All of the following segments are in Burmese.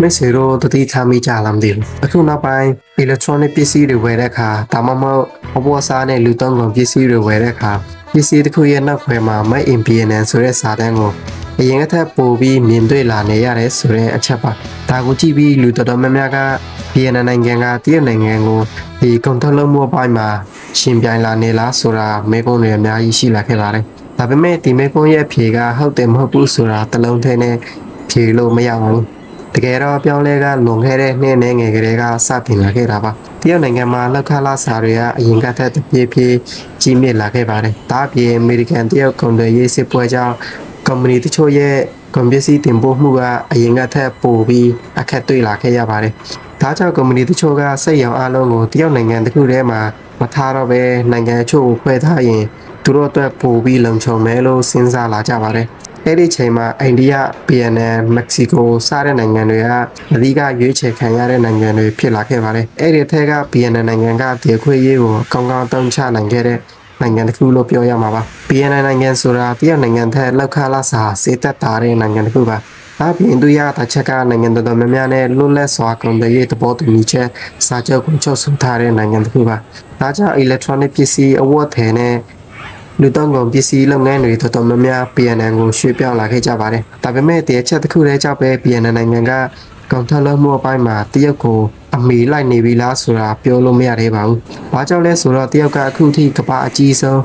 ไม่เสียโรตัวที่ทำมีจ่าลำเดียวအခုနောက်ပိုင်းอิเล็กทรอนิกส์ပစ္စည်းတွေဝယ်တဲ့အခါဒါမှမဟုတ်အပေါ်စားနဲ့လူသုံးကုန်ပစ္စည်းတွေဝယ်တဲ့အခါပစ္စည်းတစ်ခုရဲ့နောက်ခွဲမှာ Made in Vietnam ဆိုတဲ့စာတန်းကိုအရင်ကထက်ပိုပြီးမြင်တွေ့လာနေရတယ်ဆိုတဲ့အချက်ပါဒါကိုကြည့်ပြီးလူတော်တော်များများကဗီယက်နမ်နိုင်ငံကတရုတ်နိုင်ငံကိုဒီကုန်ထုတ်လုပ်မှုအပိုင်းမှာရှင်ပြိုင်လာနေလားဆိုတာမဲကုန်းတွေအများကြီးရှိလာခဲ့ပါတယ်ဒါပေမဲ့ဒီမဲကုန်းရဲ့ဖြေကဟုတ်တယ်မဟုတ်ဘူးဆိုတာတလုံးထဲနဲ့ဖြေလို့မရဘူးတကယ်တော့ပြောင်းလဲကလွန်ခဲ့တဲ့နှစ်နဲ့ငယ်ကလေးကစတင်လာခဲ့တာပါတရုတ်နိုင်ငံမှာလောက်ခလာစာတွေကအရင်ကထက်တပြေးပြေးကြီးမြင့်လာခဲ့ပါတယ်ဒါအပြင်အမေရိကန်တရုတ်ကုန်သွယ်ရေးစစ်ပွဲကြောင့်ကုမ္ပဏီတချို့ရဲ့ကုန်ပစ္စည်းတင်ပို့မှုကအရင်ကထက်ပိုပြီးအခက်တွေ့လာခဲ့ရပါတယ်ဒါကြောင့်ကုမ္ပဏီတချို့ကစိတ်ရောင်အလုံးကိုတရုတ်နိုင်ငံတစ်ခုထဲမှာမထားတော့ဘဲနိုင်ငံအချို့ကိုဖွဲ့ထားရင်သူတို့အတွက်ပိုပြီးလုံခြုံမယ်လို့စဉ်းစားလာကြပါတယ်အဲ့ဒီချိန်မှာအိန္ဒိယ၊ဗီယက်နမ်၊မက္ကဆီကိုစတဲ့နိုင်ငံတွေကအဓိကရွေးချယ်ခံရတဲ့နိုင်ငံတွေဖြစ်လာခဲ့ပါတယ်။အဲ့ဒီထက်ကဗီယက်နမ်နိုင်ငံကဒီခွေးရေးကိုကောင်းကောင်းတုံးချနိုင်ခဲ့တဲ့နိုင်ငံတစ်ခုလို့ပြောရမှာပါ။ဗီယက်နမ်နိုင်ငံဆိုတာတရုတ်နိုင်ငံထက်လောက်ခလာစာစေတက်တာတဲ့နိုင်ငံတစ်ခုပါ။ဒါပြင်သူရတာချက်ကနိုင်ငံတော်တော်များများနဲ့လွတ်လပ်စွာကုန်သွယ်ရေးသဘောတူညီချက်စာချုပ်ကိုချုပ်ဆိုထားတဲ့နိုင်ငံတစ်ခုပါ။ဒါကြောင့် electronic ပစ္စည်းအဝတ်ထည်နဲ့လူသုံးကုန်ပစ္စည်းလုပ်ငန်းတွေတော်တော်များများ PNN ကိုရွှေ့ပြောင်းလာခဲ့ကြပါတယ်။ဒါပေမဲ့တရချက်တစ်ခုတည်းကြောင့်ပဲ PNN နိုင်ငံကကုန်ထုတ်လုပ်မှုအပိုင်းမှာတရုတ်ကိုအမီလိုက်နေပြီလားဆိုတာပြောလို့မရသေးပါဘူး။ဘာကြောင့်လဲဆိုတော့တရုတ်ကအခုထိကမ္ဘာအကြီးဆုံး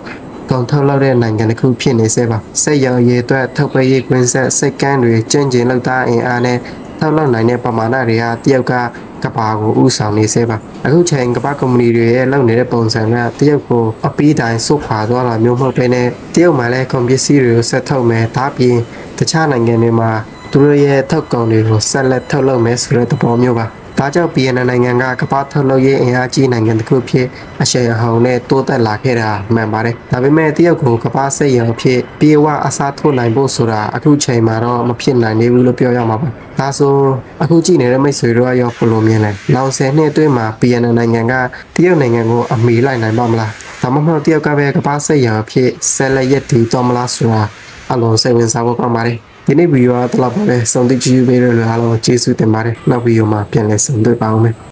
ကုန်ထုတ်လုပ်တဲ့နိုင်ငံတစ်ခုဖြစ်နေစေပါ။စက်ရုံရည်အတွက်ထုတ်ပေးရေးကွင်းဆက်စိတ်ကမ်းတွေကျင့်ကျင်လောက်သားအင်အားနဲ့ထုတ်လုပ်နိုင်တဲ့ပမာဏတွေကတရုတ်ကကဘာကိုဥဆောင်နေစေပါအခုချိန်ကဘာကုမ္ပဏီတွေရဲ့လုပ်နေတဲ့ပုံစံကတရုတ်ကိုအပီးတိုင်းစုခွာသွားတာမျိုးမဟုတ်ဘဲနဲ့တရုတ်မှာလည်းကွန်ပစ္စည်းတွေကိုဆက်ထုတ်မယ်ဒါပြင်တခြားနိုင်ငံတွေမှာသူတို့ရဲ့ထုတ်ကုန်တွေကိုဆက်လက်ထုတ်လုပ်မယ်ဆိုတဲ့သဘောမျိုးပါဒါကြောင့် PNN နိုင်ငံကကမ္ဘာထုတ်လုပ်ရေးအင်အားကြီးနိုင်ငံတစ်ခုဖြစ်အရှိန်အဟုန်နဲ့တိုးတက်လာခဲ့တာမှန်ပါတယ်။ဒါပေမဲ့တရုတ်ကိုကမ္ဘာစိတ်ရောဖြစ်ပြေဝအစားထိုးနိုင်ဖို့ဆိုတာအခုချိန်မှာတော့မဖြစ်နိုင်သေးဘူးလို့ပြောရမှာပါ။ဒါဆိုအခုကြည့်နေတဲ့မိတ်ဆွေတို့ရောဘယ်လိုမြင်လဲ။နောက်10နှစ်အတွင်းမှာ PNN နိုင်ငံကတရုတ်နိုင်ငံကိုအမီလိုက်နိုင်ပါမလား။ဒါမှမဟုတ်တရုတ်ကပဲကမ္ဘာစိတ်ရောဖြစ်ဆက်လက်ရည်တည်တော်မလားဆိုတာအလုံးစိတ်ဝင်စားဖို့ကောင်းပါတယ်။ဒီနေ့ဗီဒီယိုကတော့လောက်ပါပဲစုံသိကြည့်ပေးရလို့အားလုံးကျေးဇူးတင်ပါတယ်နောက်ဗီဒီယိုမှာပြန်လည်ဆုံတွေ့ပါဦးမယ်